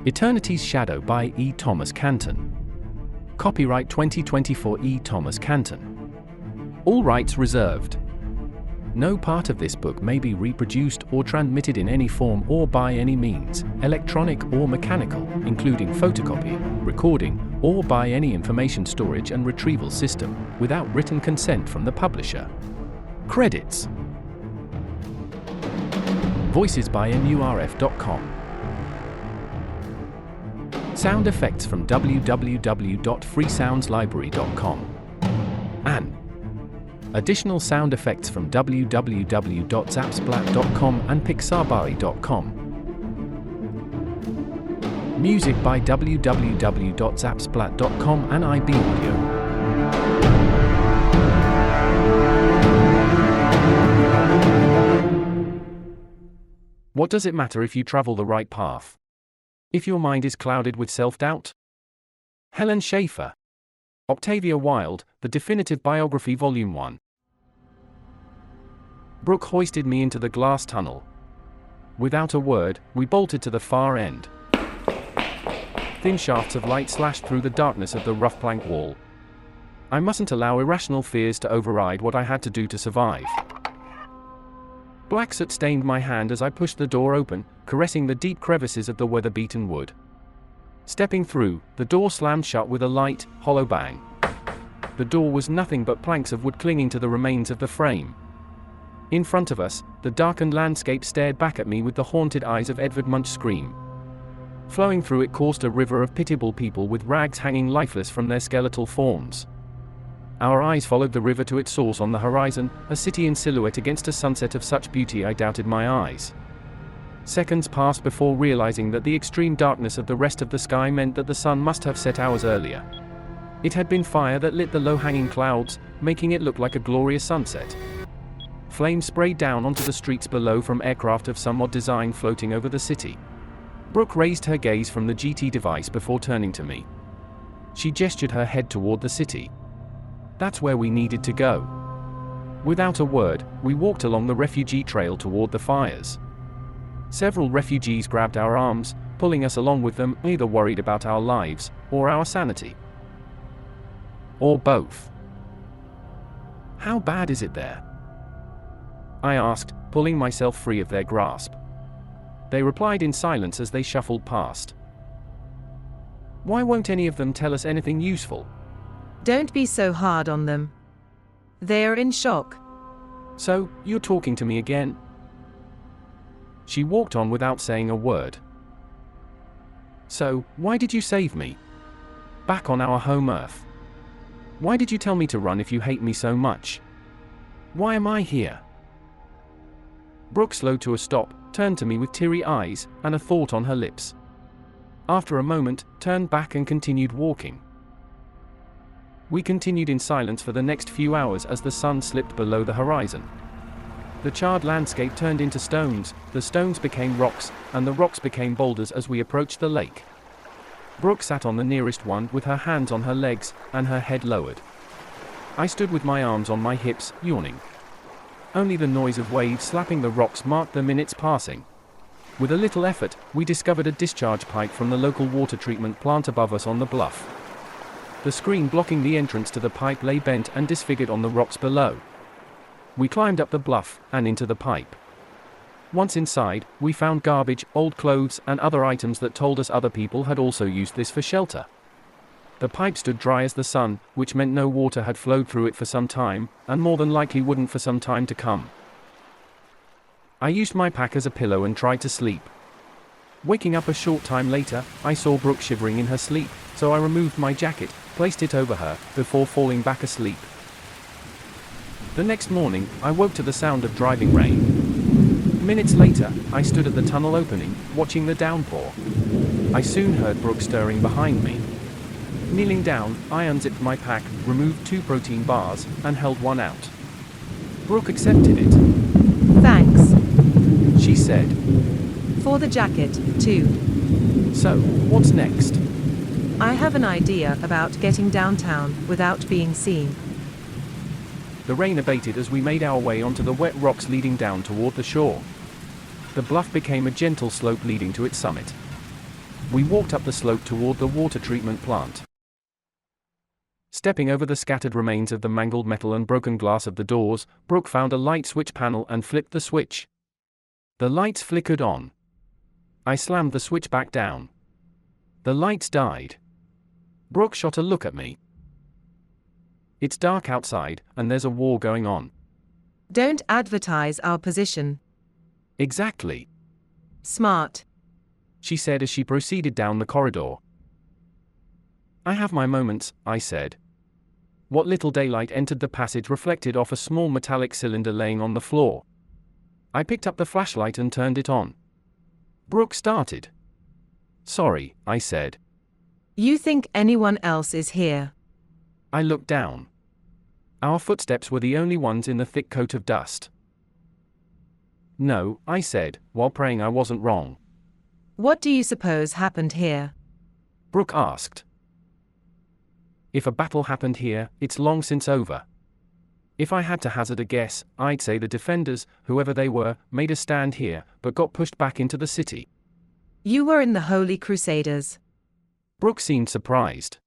Eternity's Shadow by E. Thomas Canton. Copyright 2024 E. Thomas Canton. All rights reserved. No part of this book may be reproduced or transmitted in any form or by any means, electronic or mechanical, including photocopy, recording, or by any information storage and retrieval system, without written consent from the publisher. Credits. Voices by MURF.com. Sound effects from www.freesoundslibrary.com. And additional sound effects from www.zapsplat.com and pixabay.com. Music by www.zapsplat.com and IB Audio. What does it matter if you travel the right path? If your mind is clouded with self-doubt? Helen Schaefer. Octavia Wilde, The Definitive Biography Volume 1. Brooke hoisted me into the glass tunnel. Without a word, we bolted to the far end. Thin shafts of light slashed through the darkness of the rough plank wall. I mustn't allow irrational fears to override what I had to do to survive. Black soot stained my hand as I pushed the door open, caressing the deep crevices of the weather-beaten wood. Stepping through, the door slammed shut with a light, hollow bang. The door was nothing but planks of wood clinging to the remains of the frame. In front of us, the darkened landscape stared back at me with the haunted eyes of Edvard Munch's scream. Flowing through it coursed a river of pitiable people with rags hanging lifeless from their skeletal forms. Our eyes followed the river to its source on the horizon, a city in silhouette against a sunset of such beauty I doubted my eyes. Seconds passed before realizing that the extreme darkness of the rest of the sky meant that the sun must have set hours earlier. It had been fire that lit the low-hanging clouds, making it look like a glorious sunset. Flames sprayed down onto the streets below from aircraft of some odd design floating over the city. Brooke raised her gaze from the GT device before turning to me. She gestured her head toward the city. That's where we needed to go. Without a word, we walked along the refugee trail toward the fires. Several refugees grabbed our arms, pulling us along with them, either worried about our lives, or our sanity. Or both. How bad is it there? I asked, pulling myself free of their grasp. They replied in silence as they shuffled past. Why won't any of them tell us anything useful? Don't be so hard on them. They are in shock. So, you're talking to me again? She walked on without saying a word. So, why did you save me? Back on our home Earth. Why did you tell me to run if you hate me so much? Why am I here? Brooke slowed to a stop, turned to me with teary eyes, and a thought on her lips. After a moment, turned back and continued walking. We continued in silence for the next few hours as the sun slipped below the horizon. The charred landscape turned into stones, the stones became rocks, and the rocks became boulders as we approached the lake. Brooke sat on the nearest one with her hands on her legs, and her head lowered. I stood with my arms on my hips, yawning. Only the noise of waves slapping the rocks marked the minutes passing. With a little effort, we discovered a discharge pipe from the local water treatment plant above us on the bluff. The screen blocking the entrance to the pipe lay bent and disfigured on the rocks below. We climbed up the bluff and into the pipe. Once inside, we found garbage, old clothes, and other items that told us other people had also used this for shelter. The pipe stood dry as the sun, which meant no water had flowed through it for some time, and more than likely wouldn't for some time to come. I used my pack as a pillow and tried to sleep. Waking up a short time later, I saw Brooke shivering in her sleep, so I removed my jacket, placed it over her, before falling back asleep. The next morning, I woke to the sound of driving rain. Minutes later, I stood at the tunnel opening, watching the downpour. I soon heard Brooke stirring behind me. Kneeling down, I unzipped my pack, removed 2 protein bars, and held one out. Brooke accepted it. Thanks. She said. For the jacket, too. So, what's next? I have an idea about getting downtown without being seen. The rain abated as we made our way onto the wet rocks leading down toward the shore. The bluff became a gentle slope leading to its summit. We walked up the slope toward the water treatment plant. Stepping over the scattered remains of the mangled metal and broken glass of the doors, Brooke found a light switch panel and flipped the switch. The lights flickered on. I slammed the switch back down. The lights died. Brooke shot a look at me. It's dark outside, and there's a war going on. Don't advertise our position. Exactly. Smart. She said as she proceeded down the corridor. I have my moments, I said. What little daylight entered the passage reflected off a small metallic cylinder laying on the floor. I picked up the flashlight and turned it on. Brooke started. Sorry, I said. You think anyone else is here? I looked down. Our footsteps were the only ones in the thick coat of dust. No, I said, while praying I wasn't wrong. What do you suppose happened here? Brooke asked. If a battle happened here, it's long since over. If I had to hazard a guess, I'd say the defenders, whoever they were, made a stand here, but got pushed back into the city. You were in the Holy Crusaders. Brooke seemed surprised.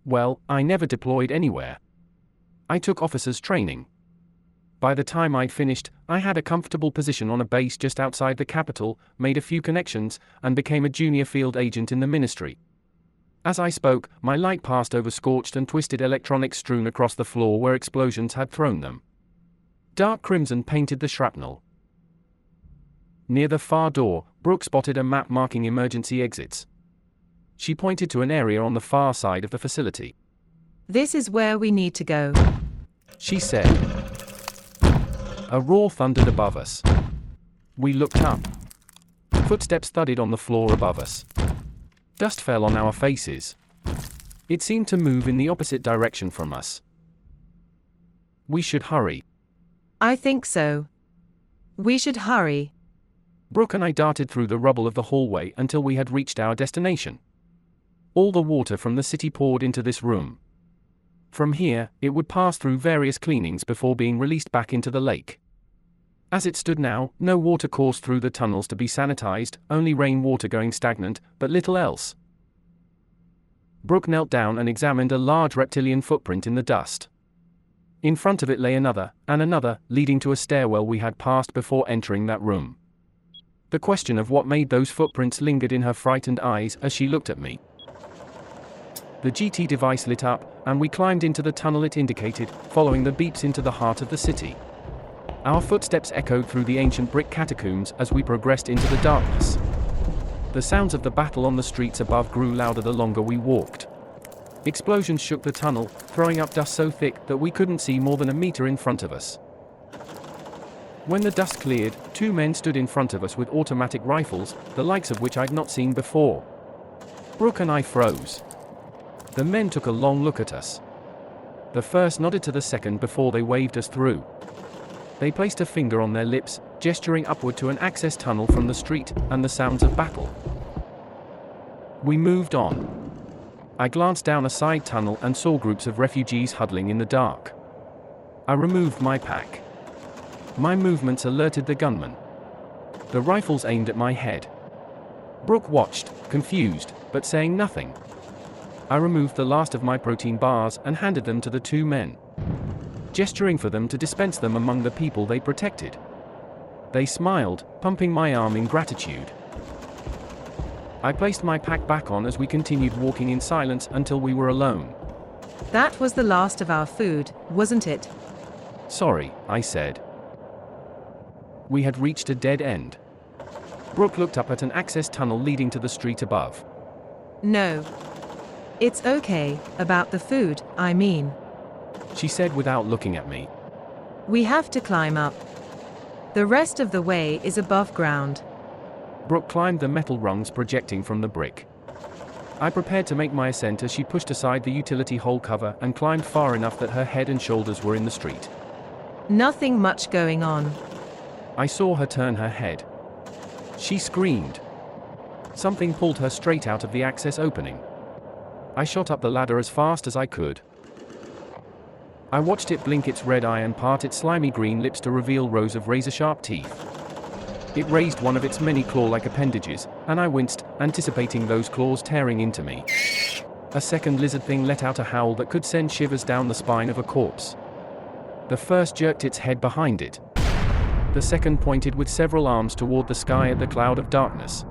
Well, I never deployed anywhere. I took officers' training. By the time I'd finished, I had a comfortable position on a base just outside the capital, made a few connections, and became a junior field agent in the ministry. As I spoke, my light passed over scorched and twisted electronics strewn across the floor where explosions had thrown them. Dark crimson painted the shrapnel. Near the far door, Brooke spotted a map marking emergency exits. She pointed to an area on the far side of the facility. This is where we need to go, she said. A roar thundered above us. We looked up. Footsteps thudded on the floor above us. Dust fell on our faces. It seemed to move in the opposite direction from us. We should hurry. I think so. We should hurry. Brooke and I darted through the rubble of the hallway until we had reached our destination. All the water from the city poured into this room. From here, it would pass through various cleanings before being released back into the lake. As it stood now, no water coursed through the tunnels to be sanitized, only rainwater going stagnant, but little else. Brooke knelt down and examined a large reptilian footprint in the dust. In front of it lay another, and another, leading to a stairwell we had passed before entering that room. The question of what made those footprints lingered in her frightened eyes as she looked at me. The GT device lit up, and we climbed into the tunnel it indicated, following the beeps into the heart of the city. Our footsteps echoed through the ancient brick catacombs as we progressed into the darkness. The sounds of the battle on the streets above grew louder the longer we walked. Explosions shook the tunnel, throwing up dust so thick that we couldn't see more than a meter in front of us. When the dust cleared, two men stood in front of us with automatic rifles, the likes of which I'd not seen before. Brooke and I froze. The men took a long look at us. The first nodded to the second before they waved us through. They placed a finger on their lips, gesturing upward to an access tunnel from the street, and the sounds of battle. We moved on. I glanced down a side tunnel and saw groups of refugees huddling in the dark. I removed my pack. My movements alerted the gunman. The rifles aimed at my head. Brooke watched, confused, but saying nothing. I removed the last of my protein bars and handed them to the two men, gesturing for them to dispense them among the people they protected. They smiled, pumping my arm in gratitude. I placed my pack back on as we continued walking in silence until we were alone. That was the last of our food, wasn't it? Sorry, I said. We had reached a dead end. Brooke looked up at an access tunnel leading to the street above. No. It's okay, about the food, I mean. She said without looking at me. We have to climb up. The rest of the way is above ground. Brooke climbed the metal rungs projecting from the brick. I prepared to make my ascent as she pushed aside the utility hole cover and climbed far enough that her head and shoulders were in the street. Nothing much going on. I saw her turn her head. She screamed. Something pulled her straight out of the access opening. I shot up the ladder as fast as I could. I watched it blink its red eye and part its slimy green lips to reveal rows of razor-sharp teeth. It raised one of its many claw-like appendages, and I winced, anticipating those claws tearing into me. A second lizard thing let out a howl that could send shivers down the spine of a corpse. The first jerked its head behind it. The second pointed with several arms toward the sky at the cloud of darkness.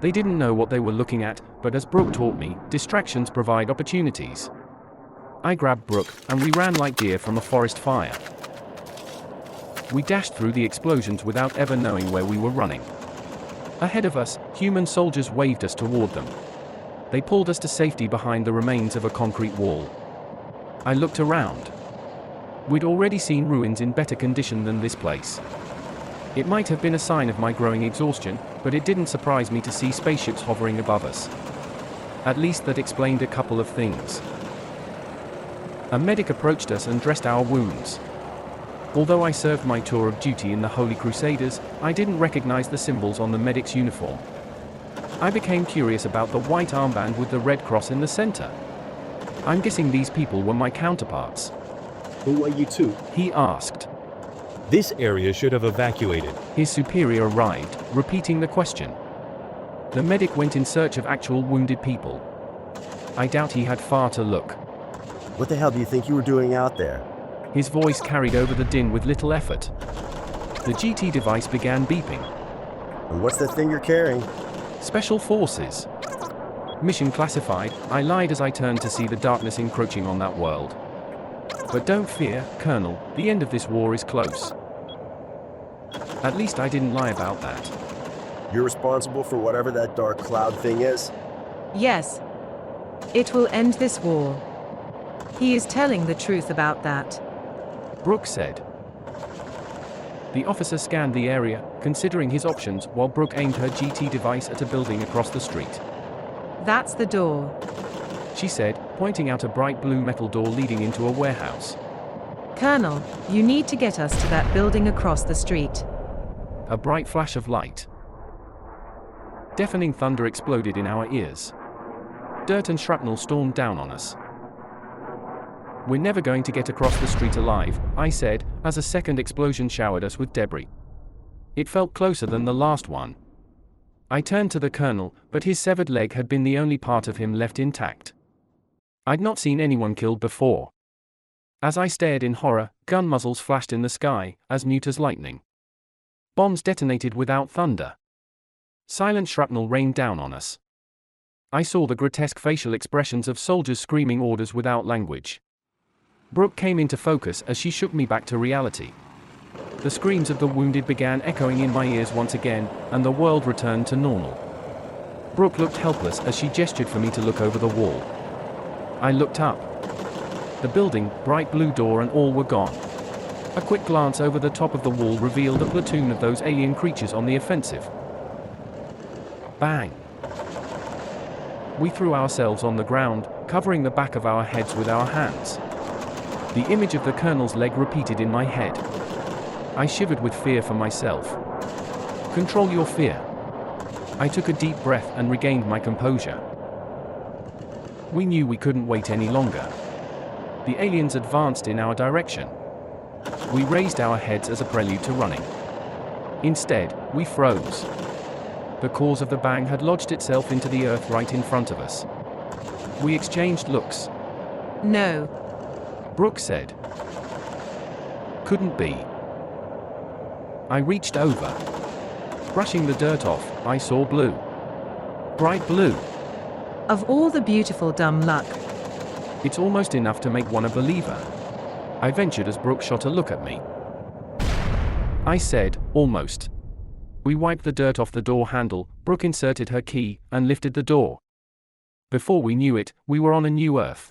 They didn't know what they were looking at, but as Brooke taught me, distractions provide opportunities. I grabbed Brooke, and we ran like deer from a forest fire. We dashed through the explosions without ever knowing where we were running. Ahead of us, human soldiers waved us toward them. They pulled us to safety behind the remains of a concrete wall. I looked around. We'd already seen ruins in better condition than this place. It might have been a sign of my growing exhaustion, but it didn't surprise me to see spaceships hovering above us. At least that explained a couple of things. A medic approached us and dressed our wounds. Although I served my tour of duty in the Holy Crusaders, I didn't recognize the symbols on the medic's uniform. I became curious about the white armband with the red cross in the center. I'm guessing these people were my counterparts. Who are you two? He asked. This area should have evacuated. His superior arrived, repeating the question. The medic went in search of actual wounded people. I doubt he had far to look. What the hell do you think you were doing out there? His voice carried over the din with little effort. The GT device began beeping. And what's that thing you're carrying? Special Forces. Mission classified, I lied as I turned to see the darkness encroaching on that world. But don't fear, Colonel, the end of this war is close. At least I didn't lie about that. You're responsible for whatever that dark cloud thing is? Yes. It will end this war. He is telling the truth about that. Brooke said. The officer scanned the area, considering his options, while Brooke aimed her GT device at a building across the street. That's the door. She said, pointing out a bright blue metal door leading into a warehouse. Colonel, you need to get us to that building across the street. A bright flash of light. Deafening thunder exploded in our ears. Dirt and shrapnel stormed down on us. We're never going to get across the street alive, I said, as a second explosion showered us with debris. It felt closer than the last one. I turned to the colonel, but his severed leg had been the only part of him left intact. I'd not seen anyone killed before. As I stared in horror, gun muzzles flashed in the sky, as mute as lightning. Bombs detonated without thunder. Silent shrapnel rained down on us. I saw the grotesque facial expressions of soldiers screaming orders without language. Brooke came into focus as she shook me back to reality. The screams of the wounded began echoing in my ears once again, and the world returned to normal. Brooke looked helpless as she gestured for me to look over the wall. I looked up. The building, bright blue door and all were gone. A quick glance over the top of the wall revealed a platoon of those alien creatures on the offensive. Bang! We threw ourselves on the ground, covering the back of our heads with our hands. The image of the colonel's leg repeated in my head. I shivered with fear for myself. Control your fear. I took a deep breath and regained my composure. We knew we couldn't wait any longer. The aliens advanced in our direction. We raised our heads as a prelude to running. Instead, we froze. The cause of the bang had lodged itself into the earth right in front of us. We exchanged looks. No. Brooke said. Couldn't be. I reached over. Brushing the dirt off, I saw blue. Bright blue. Of all the beautiful dumb luck. It's almost enough to make one a believer. I ventured as Brooke shot a look at me. I said, almost. We wiped the dirt off the door handle, Brooke inserted her key, and lifted the door. Before we knew it, we were on a new Earth.